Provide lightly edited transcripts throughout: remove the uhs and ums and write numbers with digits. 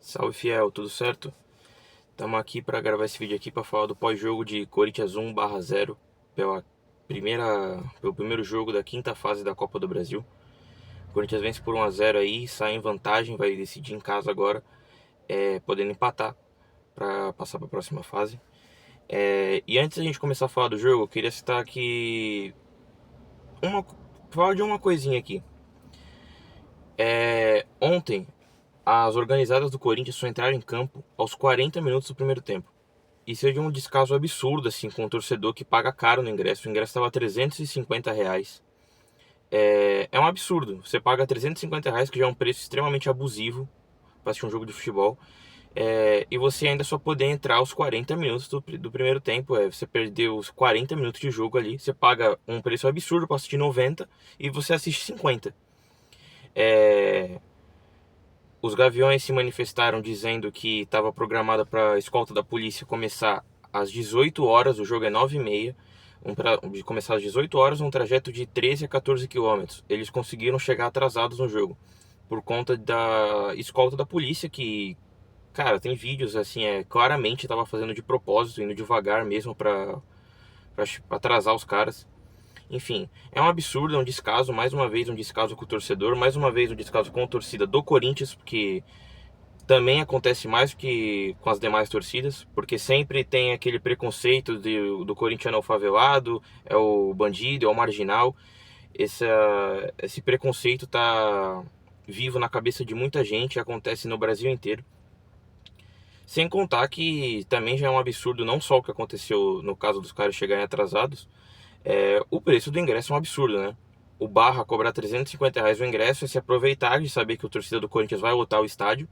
Salve, fiel, tudo certo? Estamos aqui para gravar esse vídeo aqui para falar do pós-jogo de Corinthians 1/0 pelo primeiro jogo da quinta fase da Copa do Brasil. O Corinthians vence por 1-0 aí, sai em vantagem, vai decidir em casa agora, podendo empatar para passar para a próxima fase. E antes da gente começar a falar do jogo, eu queria citar aqui falar de uma coisinha aqui. Ontem as organizadas do Corinthians só entraram em campo aos 40 minutos do primeiro tempo. Isso é de um descaso absurdo, assim, com o torcedor que paga caro no ingresso. O ingresso estava R$ 350. É um absurdo. Você paga R$ 350, que já é um preço extremamente abusivo para assistir um jogo de futebol. E você ainda só poder entrar aos 40 minutos do primeiro tempo. Você perdeu os 40 minutos de jogo ali. Você paga um preço absurdo para assistir 90 e você assiste 50. Os Gaviões se manifestaram dizendo que estava programada para a escolta da polícia começar às 18 horas, o jogo é 9h30, começar às 18 horas, um trajeto de 13 a 14 quilômetros. Eles conseguiram chegar atrasados no jogo, por conta da escolta da polícia, que, cara, tem vídeos assim, claramente estava fazendo de propósito, indo devagar mesmo para atrasar os caras. Enfim, é um absurdo, é um descaso, mais uma vez um descaso com o torcedor, mais uma vez um descaso com a torcida do Corinthians, porque também acontece mais que com as demais torcidas, porque sempre tem aquele preconceito do corintiano favelado, é o bandido, é o marginal. Esse preconceito tá vivo na cabeça de muita gente, acontece no Brasil inteiro. Sem contar que também já é um absurdo não só o que aconteceu no caso dos caras chegarem atrasados, o preço do ingresso é um absurdo, né? O Barra cobrar R$ 350 o ingresso é se aproveitar de saber que o torcedor do Corinthians vai lotar o estádio.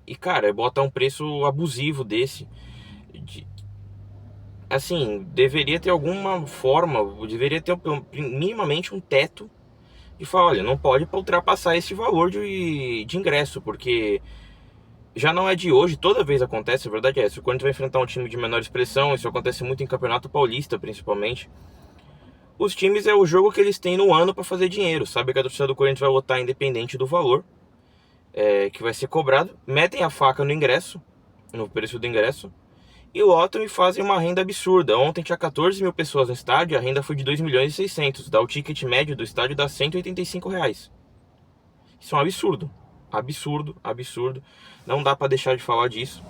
E, cara, botar um preço abusivo desse. Assim, deveria ter alguma forma, deveria ter minimamente um teto de falar, olha, não pode ultrapassar esse valor de ingresso, porque já não é de hoje, toda vez acontece, a verdade é essa. O Corinthians vai enfrentar um time de menor expressão, isso acontece muito em Campeonato Paulista, principalmente. Os times é o jogo que eles têm no ano para fazer dinheiro. Sabe que a torcida do Corinthians vai votar independente do valor que vai ser cobrado. Metem a faca no ingresso, no preço do ingresso, e lotam e fazem uma renda absurda. Ontem tinha 14 mil pessoas no estádio, a renda foi de 2.600.000. O ticket médio do estádio dá R$ 185. Isso é um absurdo. Absurdo, absurdo. Não dá para deixar de falar disso.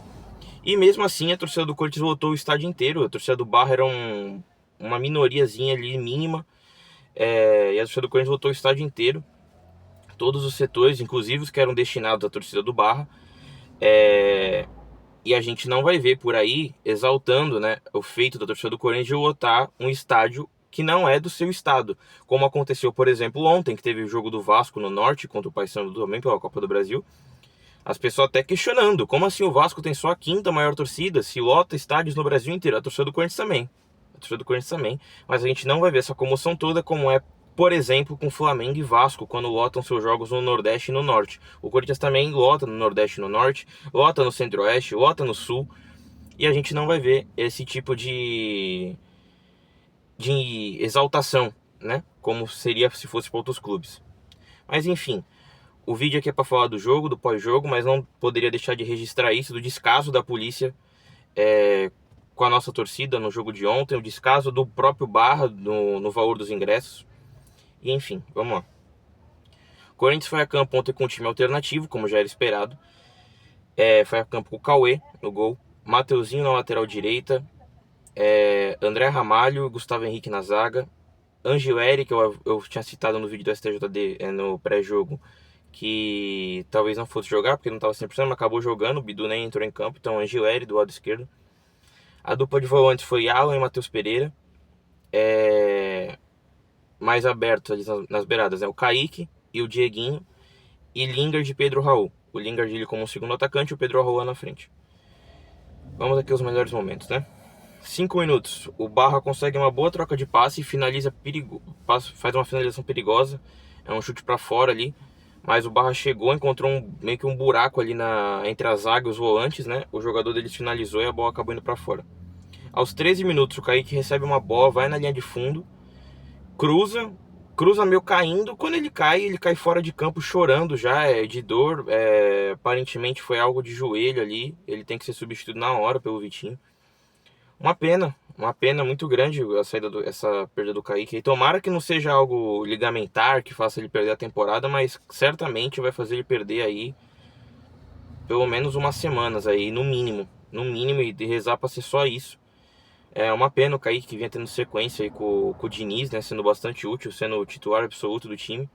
E mesmo assim a torcida do Corinthians lotou o estádio inteiro. A torcida do Barra era uma minoriazinha ali, mínima. E a torcida do Corinthians lotou o estádio inteiro. Todos os setores, inclusive os que eram destinados à torcida do Barra. E a gente não vai ver por aí exaltando, né, o feito da torcida do Corinthians de lotar um estádio que não é do seu estado. Como aconteceu, por exemplo, ontem, que teve o jogo do Vasco no Norte contra o Paysandu também pela Copa do Brasil. As pessoas até questionando, como assim o Vasco tem só a quinta maior torcida, se lota estádios no Brasil inteiro? A torcida do Corinthians também. A torcida do Corinthians também. Mas a gente não vai ver essa comoção toda como é, por exemplo, com Flamengo e Vasco, quando lotam seus jogos no Nordeste e no Norte. O Corinthians também lota no Nordeste e no Norte, lota no Centro-Oeste, lota no Sul. E a gente não vai ver esse tipo de exaltação, né? Como seria se fosse para outros clubes. Mas enfim, o vídeo aqui é para falar do jogo, do pós-jogo, mas não poderia deixar de registrar isso, do descaso da polícia com a nossa torcida no jogo de ontem, o descaso do próprio Barra no valor dos ingressos. E enfim, vamos lá. O Corinthians foi a campo ontem com um time alternativo, como já era esperado. Foi a campo com o Cauê no gol, Mateuzinho na lateral direita, André Ramalho, Gustavo Henrique na zaga, Angileri, que eu tinha citado no vídeo do STJD no pré-jogo, que talvez não fosse jogar, porque não estava 100%, mas acabou jogando, o Bidu nem entrou em campo, então Angileri do lado esquerdo. A dupla de volantes foi Alan e Matheus Pereira, mais abertos ali nas beiradas, o Kaique e o Dieguinho, e Lingard e Pedro Raul. O Lingard ele como segundo atacante e o Pedro Raul lá na frente. Vamos aqui aos melhores momentos, né? 5 minutos, o Barra consegue uma boa troca de passe e faz uma finalização perigosa, é um chute para fora ali, mas o Barra chegou, encontrou meio que um buraco ali entre a zaga e os volantes, né? O jogador deles finalizou e a bola acabou indo para fora. Aos 13 minutos, o Kaique recebe uma bola, vai na linha de fundo, cruza, cruza meio caindo, quando ele cai fora de campo chorando já, de dor, aparentemente foi algo de joelho ali, ele tem que ser substituído na hora pelo Vitinho. Uma pena muito grande essa perda do Kaique. E tomara que não seja algo ligamentar que faça ele perder a temporada, mas certamente vai fazer ele perder aí pelo menos umas semanas aí, no mínimo, e rezar pra ser só isso. É uma pena o Kaique, que vinha tendo sequência aí com o Diniz, né, sendo bastante útil, sendo o titular absoluto do time.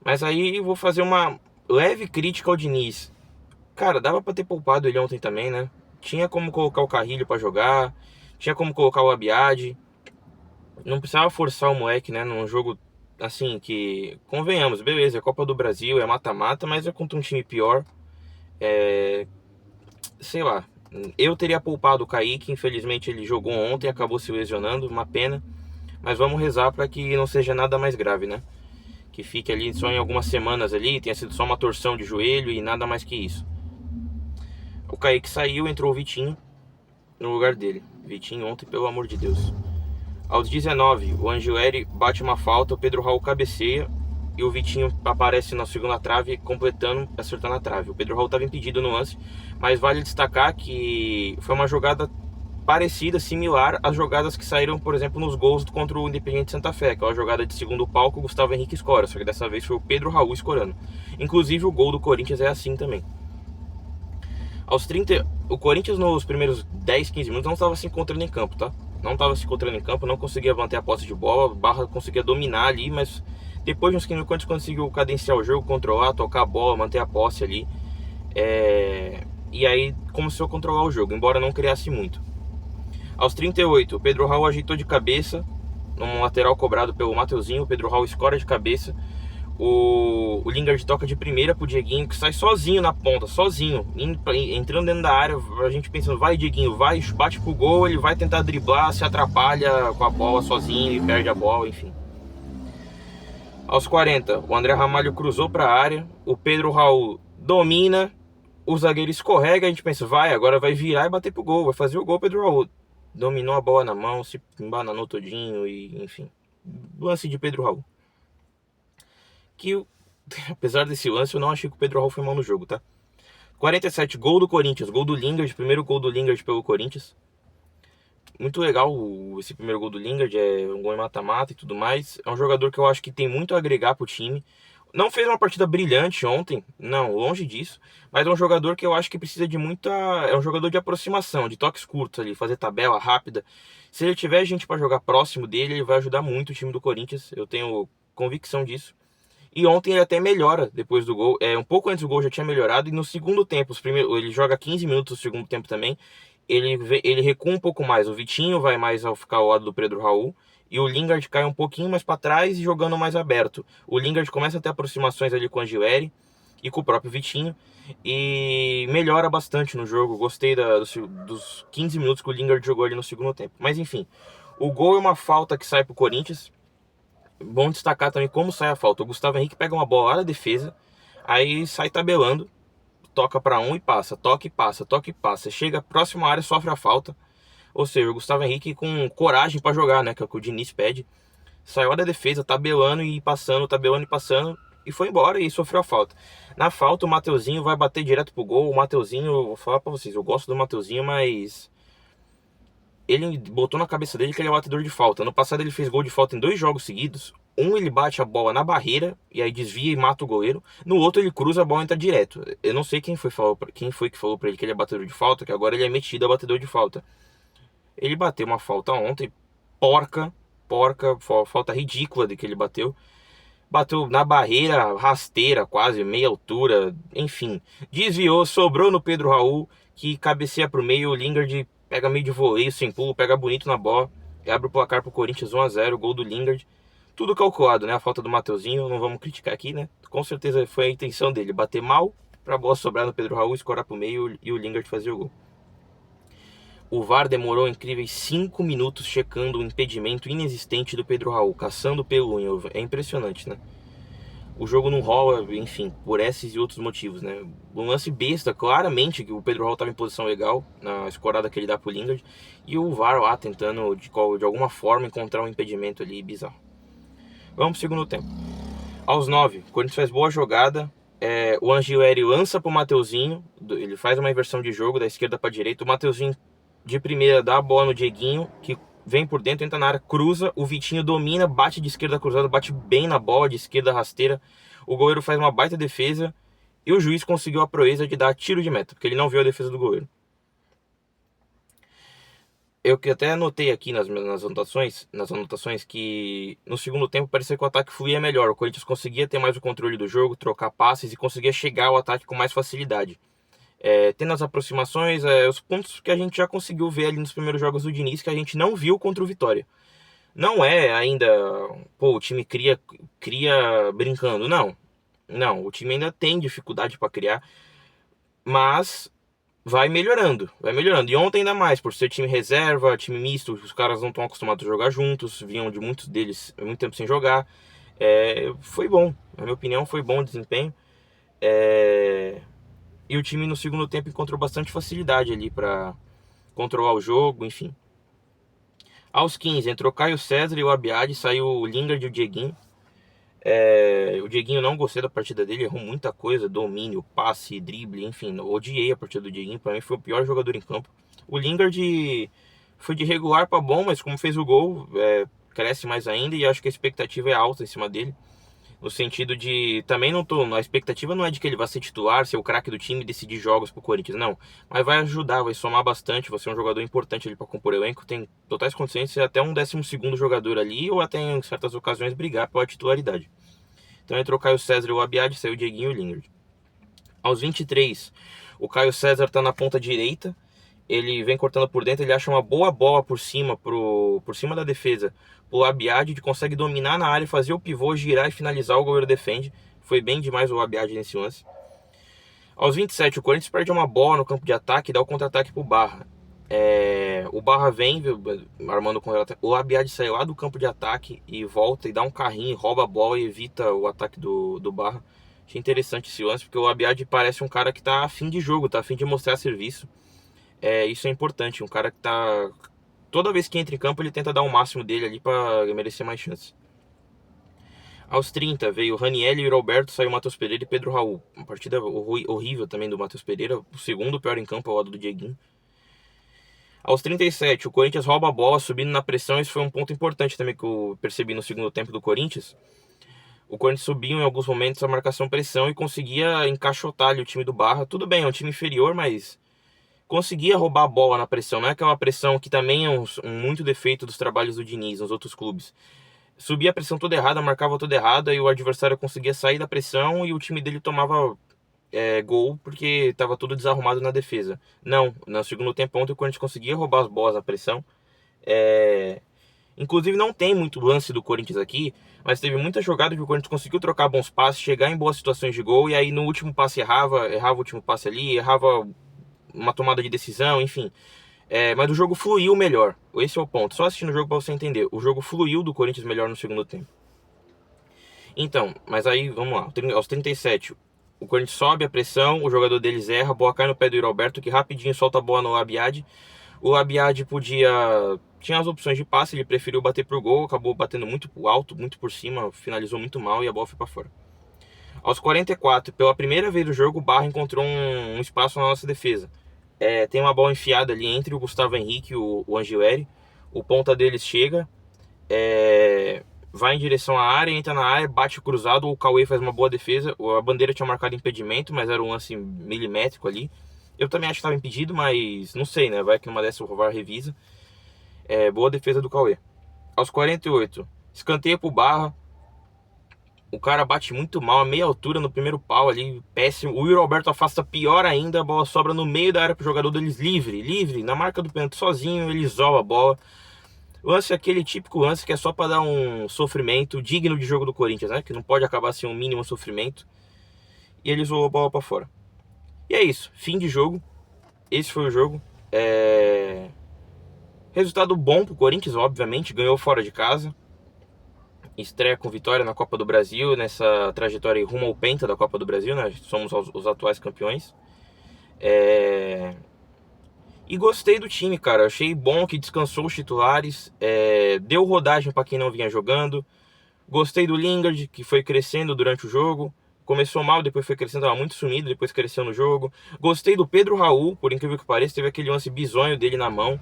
Mas aí eu vou fazer uma leve crítica ao Diniz. Cara, dava pra ter poupado ele ontem também, né? Tinha como colocar o Carrilho pra jogar, tinha como colocar o Abiad. Não precisava forçar o moleque, né, num jogo assim que, convenhamos, beleza, é Copa do Brasil, é mata-mata, mas é contra um time pior. Sei lá, eu teria poupado o Kaique, infelizmente ele jogou ontem e acabou se lesionando, uma pena. Mas vamos rezar para que não seja nada mais grave, né? Que fique ali só em algumas semanas ali, tenha sido só uma torção de joelho e nada mais que isso. O Kaique saiu, entrou o Vitinho no lugar dele. Vitinho ontem, pelo amor de Deus. Aos 19, o Angileri bate uma falta, o Pedro Raul cabeceia e o Vitinho aparece na segunda trave, completando, acertando a trave. O Pedro Raul estava impedido no lance, mas vale destacar que foi uma jogada parecida, similar às jogadas que saíram, por exemplo, nos gols contra o Independiente Santa Fé, aquela jogada de segundo palco, o Gustavo Henrique escora, só que dessa vez foi o Pedro Raul escorando. Inclusive o gol do Corinthians é assim também. Aos 30, o Corinthians nos primeiros 10, 15 minutos não estava se encontrando em campo, tá? Não estava se encontrando em campo, não conseguia manter a posse de bola, o Barra conseguia dominar ali, mas depois de uns 15 minutos conseguiu cadenciar o jogo, controlar, tocar a bola, manter a posse ali. E aí começou a controlar o jogo, embora não criasse muito. Aos 38, o Pedro Raul ajeitou de cabeça, num lateral cobrado pelo Mateuzinho, o Pedro Raul escora de cabeça. O Lingard toca de primeira pro Dieguinho, que sai sozinho na ponta, sozinho, entrando dentro da área. A gente pensando, vai Dieguinho, vai, bate pro gol, ele vai tentar driblar, se atrapalha com a bola sozinho e perde a bola, enfim. Aos 40, o André Ramalho cruzou pra área, o Pedro Raul domina, o zagueiro escorrega, a gente pensa, vai, agora vai virar e bater pro gol, vai fazer o gol. Pedro Raul dominou a bola na mão, se embananou todinho e enfim. Lance de Pedro Raul. Que, apesar desse lance, eu não achei que o Pedro Raul foi mal no jogo, tá? 47, gol do Corinthians, gol do Lingard, primeiro gol do Lingard pelo Corinthians. Muito legal esse primeiro gol do Lingard, é um gol em mata-mata e tudo mais. É um jogador que eu acho que tem muito a agregar pro time. Não fez uma partida brilhante ontem, não, longe disso. Mas é um jogador que eu acho que precisa de muita... É um jogador de aproximação, de toques curtos ali, fazer tabela rápida. Se ele tiver gente para jogar próximo dele, ele vai ajudar muito o time do Corinthians. Eu tenho convicção disso. E ontem ele até melhora depois do gol. Um pouco antes do gol já tinha melhorado. E no segundo tempo, ele joga 15 minutos no segundo tempo também. Ele recua um pouco mais. O Vitinho vai mais ao ficar ao lado do Pedro Raul. E o Lingard cai um pouquinho mais para trás e jogando mais aberto. O Lingard começa a ter aproximações ali com o Angileri e com o próprio Vitinho. E melhora bastante no jogo. Gostei dos 15 minutos que o Lingard jogou ali no segundo tempo. Mas enfim, o gol é uma falta que sai pro Corinthians. Bom destacar também como sai a falta. O Gustavo Henrique pega uma bola lá da defesa, aí sai tabelando, toca para um e passa, toca e passa, toca e passa. Chega próximo à área, sofre a falta. Ou seja, o Gustavo Henrique com coragem para jogar, né, que é o que o Diniz pede. Saiu da defesa, tabelando e passando, e foi embora e sofreu a falta. Na falta, o Mateuzinho vai bater direto pro gol. O Mateuzinho, eu vou falar para vocês, eu gosto do Mateuzinho, mas ele botou na cabeça dele que ele é batedor de falta. No passado ele fez gol de falta em 2 jogos seguidos. Um ele bate a bola na barreira e aí desvia e mata o goleiro. No outro ele cruza a bola e entra direto. Eu não sei quem foi que falou pra ele que ele é batedor de falta, que agora ele é metido a batedor de falta. Ele bateu uma falta ontem, porca, falta ridícula de que ele bateu. Bateu na barreira, rasteira quase, meia altura, enfim. Desviou, sobrou no Pedro Raul, que cabeceia pro meio. O Lingard pega meio de voleio, sem pulo, pega bonito na bola. E abre o placar pro Corinthians 1-0, gol do Lingard. Tudo calculado, né? A falta do Mateuzinho, não vamos criticar aqui, né? Com certeza foi a intenção dele, bater mal pra bola sobrar no Pedro Raul, escorar pro meio e o Lingard fazer o gol. O VAR demorou incríveis 5 minutos checando o impedimento inexistente do Pedro Raul, caçando pelo unha. É impressionante, né? O jogo não rola, enfim, por esses e outros motivos, né? Um lance besta, claramente, que o Pedro Raul estava em posição legal, na escorada que ele dá pro Lingard, e o VAR lá tentando, de alguma forma, encontrar um impedimento ali bizarro. Vamos pro segundo tempo. Aos 9, o Corinthians faz boa jogada. O Angileri lança pro Mateuzinho. Ele faz uma inversão de jogo da esquerda pra direita. O Mateuzinho de primeira dá a bola no Dieguinho, que vem por dentro, entra na área, cruza. O Vitinho domina, bate de esquerda cruzada, bate bem na bola, de esquerda rasteira. O goleiro faz uma baita defesa. E o juiz conseguiu a proeza de dar tiro de meta, porque ele não viu a defesa do goleiro. Eu que até anotei aqui nas anotações que no segundo tempo parecia que o ataque fluía melhor. O Corinthians conseguia ter mais o controle do jogo, trocar passes e conseguia chegar ao ataque com mais facilidade. Tendo as aproximações, os pontos que a gente já conseguiu ver ali nos primeiros jogos do Diniz, que a gente não viu contra o Vitória. Não é ainda, o time cria brincando, não. Não, o time ainda tem dificuldade para criar, mas vai melhorando. E ontem ainda mais, por ser time reserva, time misto, os caras não estão acostumados a jogar juntos, vinham de muitos deles muito tempo sem jogar. Foi bom, na minha opinião, foi bom o desempenho. E o time no segundo tempo encontrou bastante facilidade ali para controlar o jogo, enfim. Aos 15, entrou Caio César e o Abiad, saiu o Lingard e o Dieguinho. O Dieguinho, não gostei da partida dele, errou muita coisa, domínio, passe, drible, enfim, odiei a partida do Dieguinho, para mim foi o pior jogador em campo. O Lingard foi de regular para bom, mas como fez o gol, cresce mais ainda e acho que a expectativa é alta em cima dele. No sentido de, também não tô, a expectativa não é de que ele vá ser titular, ser o craque do time e decidir jogos pro Corinthians, não. Mas vai ajudar, vai somar bastante, vai ser um jogador importante ali para compor o elenco, tem totais condições de ser até um 12º jogador ali, ou até em certas ocasiões brigar pela titularidade. Então entrou o Caio César e o Abiad, saiu o Dieguinho e o Lingard. Aos 23, o Caio César tá na ponta direita, ele vem cortando por dentro, ele acha uma boa bola por cima da defesa. O Abiad consegue dominar na área, fazer o pivô, girar e finalizar, o goleiro defende. Foi bem demais o Abiad nesse lance. Aos 27, o Corinthians perde uma bola no campo de ataque e dá o contra-ataque pro Barra. O Barra vem armando o contra-ataque. O Abiad sai lá do campo de ataque e volta e dá um carrinho, rouba a bola e evita o ataque do Barra. Achei interessante esse lance, porque o Abiad parece um cara que tá afim de jogo, tá afim de mostrar serviço. Isso é importante, um cara que tá... Toda vez que entra em campo ele tenta dar o máximo dele ali para merecer mais chances. Aos 30 veio o Raniel e o Roberto, saiu o Matheus Pereira e Pedro Raul. Uma partida horrível também do Matheus Pereira, o segundo pior em campo ao lado do Dieguinho. Aos 37, o Corinthians rouba a bola, subindo na pressão. Isso foi um ponto importante também que eu percebi no segundo tempo do Corinthians. O Corinthians subiu em alguns momentos a marcação-pressão e conseguia encaixotar ali o time do Barra. Tudo bem, é um time inferior, mas conseguia roubar a bola na pressão. Não é aquela pressão que também é muito defeito dos trabalhos do Diniz nos outros clubes. Subia a pressão toda errada, marcava toda errada e o adversário conseguia sair da pressão e o time dele tomava gol porque estava tudo desarrumado na defesa. Não, no segundo tempo ontem o Corinthians conseguia roubar as bolas na pressão. Inclusive não tem muito lance do Corinthians aqui, mas teve muita jogada que o Corinthians conseguiu trocar bons passes, chegar em boas situações de gol e aí no último passe errava o último passe ali, errava uma tomada de decisão, enfim. Mas o jogo fluiu melhor. Esse é o ponto. Só assistindo o jogo para você entender. O jogo fluiu do Corinthians melhor no segundo tempo. Então, mas aí, vamos lá. Aos 37, o Corinthians sobe a pressão, o jogador deles erra, a bola cai no pé do Roberto, que rapidinho solta a bola no Abiad. O Abiad tinha as opções de passe, ele preferiu bater pro gol, acabou batendo muito alto, muito por cima, finalizou muito mal e a bola foi para fora. Aos 44, pela primeira vez no jogo, o Barra encontrou um espaço na nossa defesa. Tem uma bola enfiada ali entre o Gustavo Henrique e o Angileri. O ponta deles chega, vai em direção à área, entra na área, bate cruzado. O Cauê faz uma boa defesa. A bandeira tinha marcado impedimento, mas era um lance milimétrico ali. Eu também acho que estava impedido, mas não sei, né? Vai que numa dessa o VAR revisa. Boa defesa do Cauê. Aos 48, escanteio pro Barra. O cara bate muito mal, a meia altura no primeiro pau ali, péssimo. O Yuri Alberto afasta pior ainda, a bola sobra no meio da área pro jogador deles livre, na marca do pênalti sozinho, ele isola a bola. O lance é aquele típico lance que é só para dar um sofrimento digno de jogo do Corinthians, né? Que não pode acabar sem um mínimo sofrimento. E ele isolou a bola para fora. E é isso, fim de jogo. Esse foi o jogo. Resultado bom pro Corinthians, obviamente, ganhou fora de casa. Estreia com vitória na Copa do Brasil, nessa trajetória rumo ao Penta da Copa do Brasil, né? Somos os atuais campeões. E gostei do time, cara. Achei bom que descansou os titulares, deu rodagem para quem não vinha jogando. Gostei do Lingard, que foi crescendo durante o jogo. Começou mal, depois foi crescendo, estava muito sumido, depois cresceu no jogo. Gostei do Pedro Raul, por incrível que pareça, teve aquele lance bizonho dele na mão,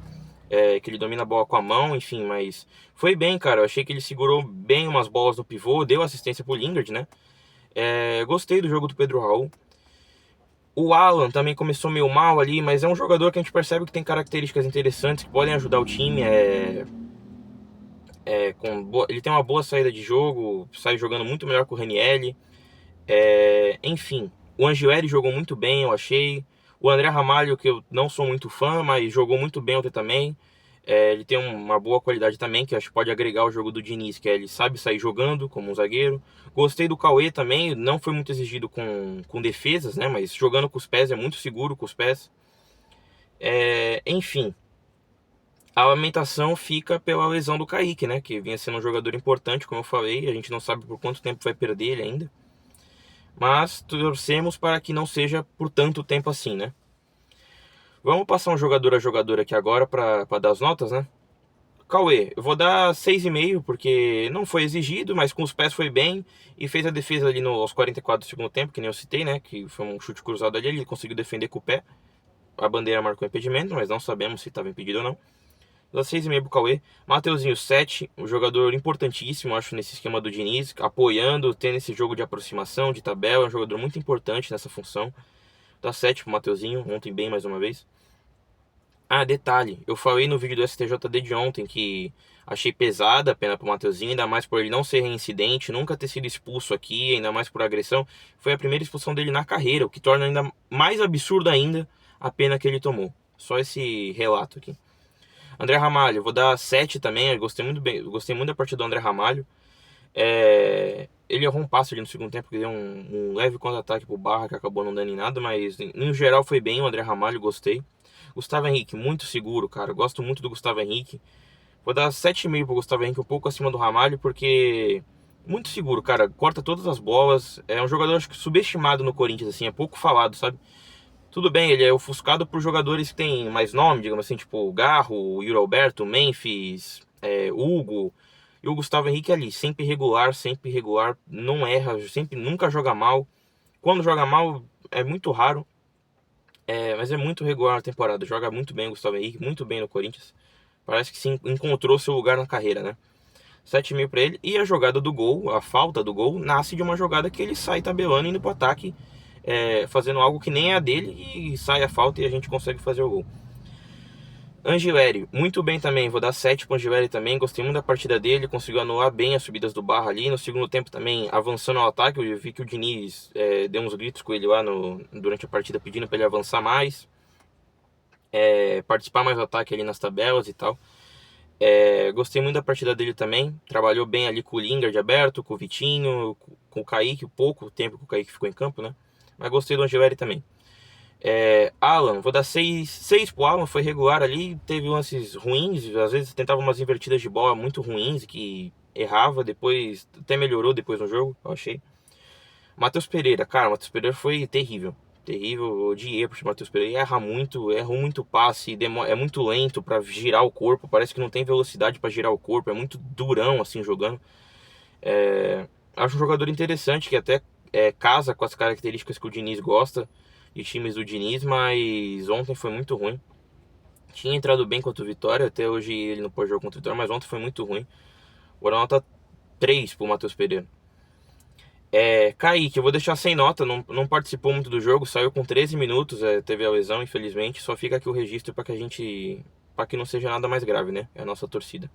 que ele domina a bola com a mão, enfim, mas foi bem, cara. Eu achei que ele segurou bem umas bolas no pivô, deu assistência pro Lingard, né? Gostei do jogo do Pedro Raul. O Alan também começou meio mal ali, mas é um jogador que a gente percebe que tem características interessantes que podem ajudar o time. Ele tem uma boa saída de jogo, sai jogando muito melhor que o Ranieri. Enfim, o Angileri jogou muito bem, eu achei. O André Ramalho, que eu não sou muito fã, mas jogou muito bem ontem também. Ele tem uma boa qualidade também, que acho que pode agregar o jogo do Diniz, que ele sabe sair jogando como um zagueiro. Gostei do Cauê também, não foi muito exigido com defesas, né? Mas jogando com os pés, é muito seguro com os pés. Enfim, a lamentação fica pela lesão do Kaique, né? Que vinha sendo um jogador importante, como eu falei. A gente não sabe por quanto tempo vai perder ele ainda. Mas torcemos para que não seja por tanto tempo assim, né? Vamos passar um jogador a jogador aqui agora para dar as notas, né? Cauê, eu vou dar 6,5 porque não foi exigido, mas com os pés foi bem e fez a defesa ali aos 44 do segundo tempo, que nem eu citei, né? Que foi um chute cruzado ali, ele conseguiu defender com o pé. A bandeira marcou impedimento, mas não sabemos se estava impedido ou não. Dá 6,5 pro Cauê. Mateuzinho, 7, um jogador importantíssimo, acho, nesse esquema do Diniz, apoiando, tendo esse jogo de aproximação, de tabela, é um jogador muito importante nessa função. Dá 7 pro Mateuzinho, ontem bem mais uma vez. Detalhe, eu falei no vídeo do STJD de ontem que achei pesada a pena pro Mateuzinho, ainda mais por ele não ser reincidente, nunca ter sido expulso aqui, ainda mais por agressão. Foi a primeira expulsão dele na carreira, o que torna ainda mais absurdo ainda a pena que ele tomou. Só esse relato aqui. André Ramalho, vou dar 7 também, eu gostei muito da partida do André Ramalho. Ele errou um passe ali no segundo tempo, que deu um leve contra-ataque pro Barra, que acabou não dando em nada, mas no geral foi bem, o André Ramalho, gostei. Gustavo Henrique, muito seguro, cara, eu gosto muito do Gustavo Henrique. Vou dar 7,5 pro Gustavo Henrique, um pouco acima do Ramalho, porque muito seguro, cara, corta todas as bolas. É um jogador, acho que subestimado no Corinthians, assim, é pouco falado, sabe? Tudo bem, ele é ofuscado por jogadores que têm mais nome, digamos assim, tipo o Garro, o Yuri Alberto, Memphis, Hugo. E o Gustavo Henrique ali, sempre regular, não erra, sempre, nunca joga mal. Quando joga mal, é muito raro, mas é muito regular na temporada. Joga muito bem o Gustavo Henrique, muito bem no Corinthians. Parece que sim, encontrou seu lugar na carreira, né? 7,5 pra ele. E a jogada do gol, a falta do gol, nasce de uma jogada que ele sai tabelando, indo pro ataque, fazendo algo que nem é a dele, e sai a falta e a gente consegue fazer o gol. Angileri, muito bem também, vou dar 7 pro Angileri também, gostei muito da partida dele, conseguiu anular bem as subidas do Barra ali, no segundo tempo também avançando ao ataque, eu vi que o Diniz deu uns gritos com ele lá durante a partida pedindo para ele avançar mais, participar mais do ataque ali nas tabelas e tal. Gostei muito da partida dele também, trabalhou bem ali com o Lingard aberto, com o Vitinho, com o Kaique, pouco tempo que o Kaique ficou em campo, né? Mas gostei do Angileri também. Alan, vou dar 6 pro Alan, foi regular ali, teve lances ruins, às vezes tentava umas invertidas de bola muito ruins, que errava, depois até melhorou depois no jogo, eu achei. Matheus Pereira, cara, o Matheus Pereira foi terrível, eu odiei pro Matheus Pereira, errou muito passe, é muito lento pra girar o corpo, parece que não tem velocidade pra girar o corpo, é muito durão assim jogando. Acho um jogador interessante que até casa com as características que o Diniz gosta de times do Diniz, mas ontem foi muito ruim. Tinha entrado bem contra o Vitória, até hoje ele não pode jogar contra o Vitória, mas ontem foi muito ruim. Vou dar nota 3 pro Matheus Pereira. Kaique, eu vou deixar sem nota, não participou muito do jogo, saiu com 13 minutos, teve a lesão, infelizmente. Só fica aqui o registro para que não seja nada mais grave, né? É a nossa torcida.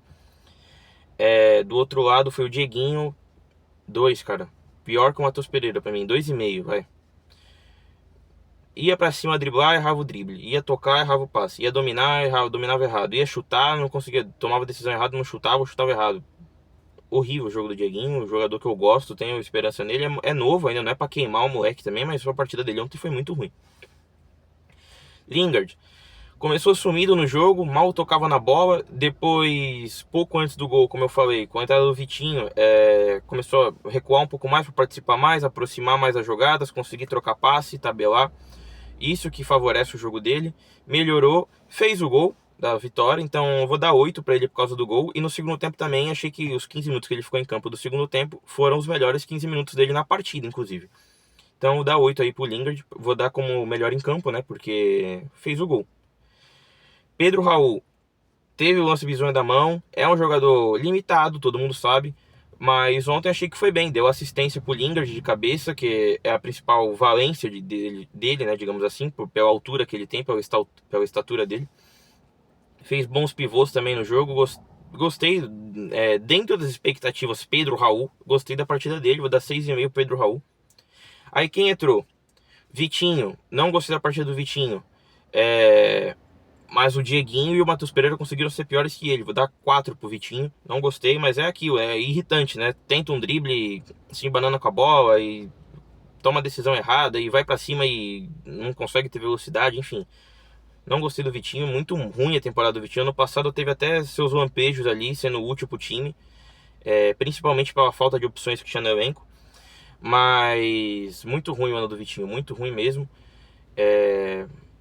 Do outro lado foi o Dieguinho, 2, cara. Pior que o Matheus Pereira pra mim, 2,5, vai. Ia pra cima driblar, errava o drible. Ia tocar, errava o passe. Ia dominar, dominava errado. Ia chutar, não conseguia. Tomava decisão errada, não chutava, chutava errado. Horrível o jogo do Dieguinho. Um jogador que eu gosto, tenho esperança nele. É novo ainda, não é pra queimar o moleque também, mas a partida dele ontem foi muito ruim. Lingard. Começou sumido no jogo, mal tocava na bola. Depois, pouco antes do gol, como eu falei, com a entrada do Vitinho, começou a recuar um pouco mais para participar mais, aproximar mais as jogadas, conseguir trocar passe, tabelar. Isso que favorece o jogo dele. Melhorou, fez o gol. da vitória, então eu vou dar 8 para ele por causa do gol. E no segundo tempo também achei que os 15 minutos que ele ficou em campo do segundo tempo foram os melhores 15 minutos dele na partida, inclusive. Então eu vou dar 8 aí pro Lingard, vou dar como melhor em campo, né, porque fez o gol. Pedro Raul teve o lance bizonho da mão, é um jogador limitado, todo mundo sabe, mas ontem achei que foi bem, deu assistência pro Lingard de cabeça, que é a principal valência dele, né, digamos assim, pela altura que ele tem, pela estatura dele. Fez bons pivôs também no jogo, gostei, dentro das expectativas, Pedro Raul, gostei da partida dele, vou dar 6,5 pro Pedro Raul. Aí quem entrou? Vitinho, não gostei da partida do Vitinho, mas o Dieguinho e o Matheus Pereira conseguiram ser piores que ele. Vou dar 4 pro Vitinho. Não gostei, mas é aquilo, é irritante, né? Tenta um drible, se embanana com a bola e toma a decisão errada e vai pra cima e não consegue ter velocidade, enfim. Não gostei do Vitinho, muito ruim a temporada do Vitinho. Ano passado teve até seus lampejos ali, sendo útil pro time, principalmente pela falta de opções que tinha no elenco. Mas muito ruim o ano do Vitinho, muito ruim mesmo.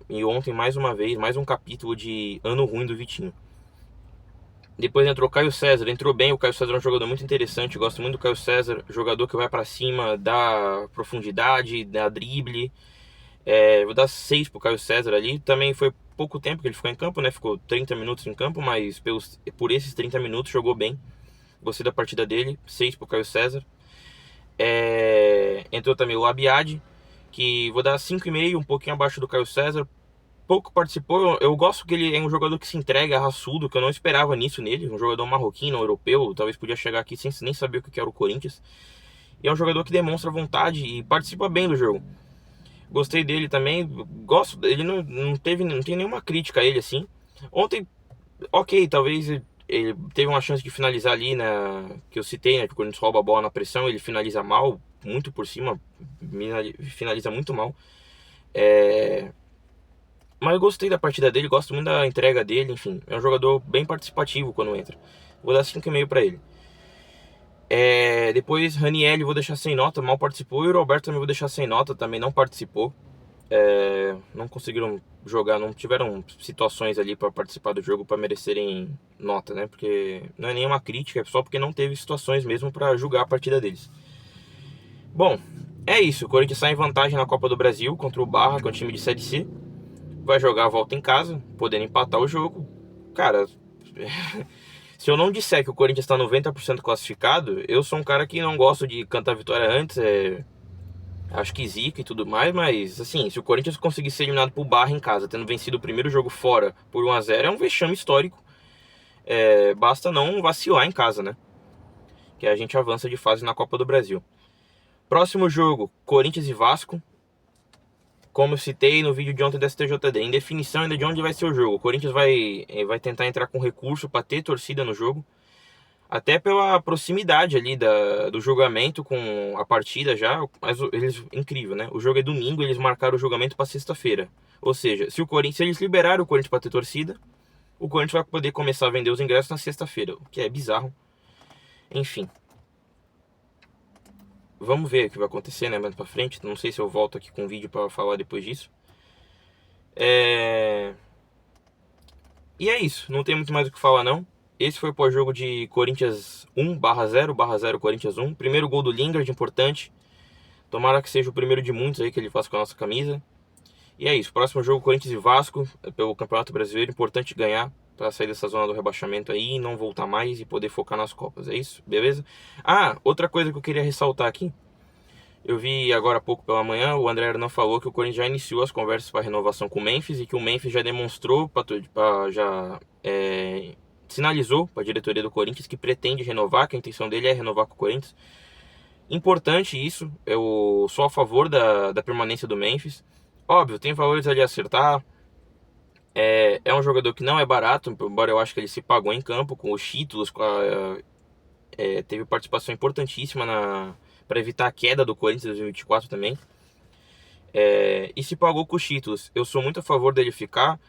E ontem, mais uma vez, mais um capítulo de ano ruim do Vitinho. Depois entrou o Caio César, entrou bem. O Caio César é um jogador muito interessante, gosto muito do Caio César, jogador que vai pra cima, dá profundidade, dá drible. Vou dar 6 pro Caio César ali. Também foi pouco tempo que ele ficou em campo, né? Ficou 30 minutos em campo, mas por esses 30 minutos jogou bem. Gostei da partida dele, 6 pro Caio César. Entrou também o Abiad, que vou dar 5,5, um pouquinho abaixo do Caio César. Pouco participou, eu gosto que ele é um jogador que se entrega, raçudo, que eu não esperava nisso nele. Um jogador marroquino, europeu, talvez podia chegar aqui sem nem saber o que era o Corinthians. E é um jogador que demonstra vontade e participa bem do jogo. Gostei dele também, gosto, ele não tem nenhuma crítica a ele assim. Ontem, ok, talvez ele teve uma chance de finalizar ali, que eu citei, né, que o Corinthians rouba a bola na pressão, ele finaliza mal, muito por cima, finaliza muito mal. Mas eu gostei da partida dele, gosto muito da entrega dele, enfim, é um jogador bem participativo quando entra. Vou dar 5,5 para ele. Depois Ranieri vou deixar sem nota, mal participou, e o Roberto também vou deixar sem nota, também não participou. Não conseguiram jogar, não tiveram situações ali para participar do jogo para merecerem nota, né? Porque não é nenhuma crítica, é só porque não teve situações mesmo para julgar a partida deles. Bom, é isso, o Corinthians sai em vantagem na Copa do Brasil contra o Barra, que é um time de Série C. Vai jogar a volta em casa, podendo empatar o jogo. Cara, se eu não disser que o Corinthians está 90% classificado, eu sou um cara que não gosto de cantar vitória antes, acho que zica e tudo mais, mas assim, se o Corinthians conseguir ser eliminado por Barra em casa, tendo vencido o primeiro jogo fora por 1-0, é um vexame histórico. Basta não vacilar em casa, né? Que a gente avança de fase na Copa do Brasil. Próximo jogo, Corinthians e Vasco. Como eu citei no vídeo de ontem da STJD, em definição ainda de onde vai ser o jogo. O Corinthians vai tentar entrar com recurso para ter torcida no jogo. Até pela proximidade ali do julgamento com a partida já. Mas incrível, né? O jogo é domingo, eles marcaram o julgamento para sexta-feira. Ou seja, se eles liberarem o Corinthians para ter torcida, o Corinthians vai poder começar a vender os ingressos na sexta-feira, o que é bizarro. Enfim. Vamos ver o que vai acontecer, né, mais pra frente. Não sei se eu volto aqui com um vídeo pra falar depois disso. E é isso, não tem muito mais o que falar não. Esse foi o pós-jogo de Corinthians 1/0 Corinthians 1. Primeiro gol do Lingard, importante. Tomara que seja o primeiro de muitos aí que ele faça com a nossa camisa. E é isso, próximo jogo Corinthians e Vasco pelo Campeonato Brasileiro. Importante ganhar pra sair dessa zona do rebaixamento aí e não voltar mais e poder focar nas Copas. É isso, beleza? Outra coisa que eu queria ressaltar aqui. Eu vi agora há pouco pela manhã, o André Hernan falou que o Corinthians já iniciou as conversas para renovação com o Memphis e que o Memphis já demonstrou, sinalizou para a diretoria do Corinthians que pretende renovar, que a intenção dele é renovar com o Corinthians. Importante isso, eu sou a favor da permanência do Memphis. Óbvio, tem valores ali a acertar. É um jogador que não é barato, embora eu acho que ele se pagou em campo com os títulos, teve participação importantíssima para evitar a queda do Corinthians em 2024 também. E se pagou com os títulos. Eu sou muito a favor dele ficar.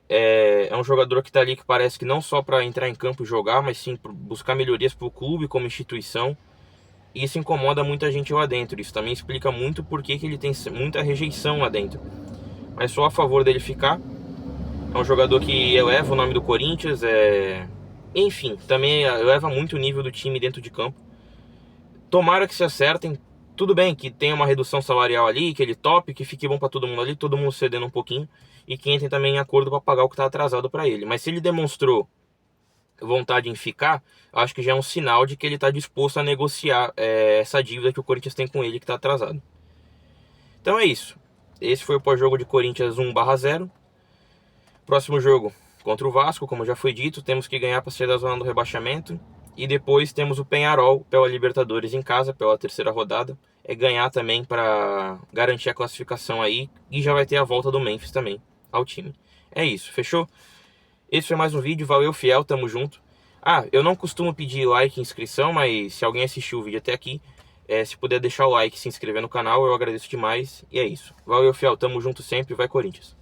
É um jogador que está ali que parece que não só para entrar em campo e jogar, mas sim para buscar melhorias para o clube como instituição. E isso incomoda muita gente lá dentro. Isso também explica muito por que ele tem muita rejeição lá dentro. Mas sou a favor dele ficar. É um jogador que eleva o nome do Corinthians, enfim, também eleva muito o nível do time dentro de campo. Tomara que se acertem. Tudo bem que tenha uma redução salarial ali, que ele tope, que fique bom para todo mundo ali, todo mundo cedendo um pouquinho, e que entrem também em acordo para pagar o que está atrasado para ele. Mas se ele demonstrou vontade em ficar, acho que já é um sinal de que ele está disposto a negociar essa dívida que o Corinthians tem com ele, que está atrasado. Então é isso. Esse foi o pós-jogo de Corinthians 1/0. Próximo jogo contra o Vasco, como já foi dito, temos que ganhar para sair da zona do rebaixamento. E depois temos o Penharol pela Libertadores em casa, pela terceira rodada. É ganhar também para garantir a classificação aí. E já vai ter a volta do Memphis também ao time. É isso, fechou? Esse foi mais um vídeo, valeu fiel, tamo junto. Eu não costumo pedir like e inscrição, mas se alguém assistiu o vídeo até aqui, se puder deixar o like e se inscrever no canal, eu agradeço demais. E é isso, valeu fiel, tamo junto sempre, vai Corinthians.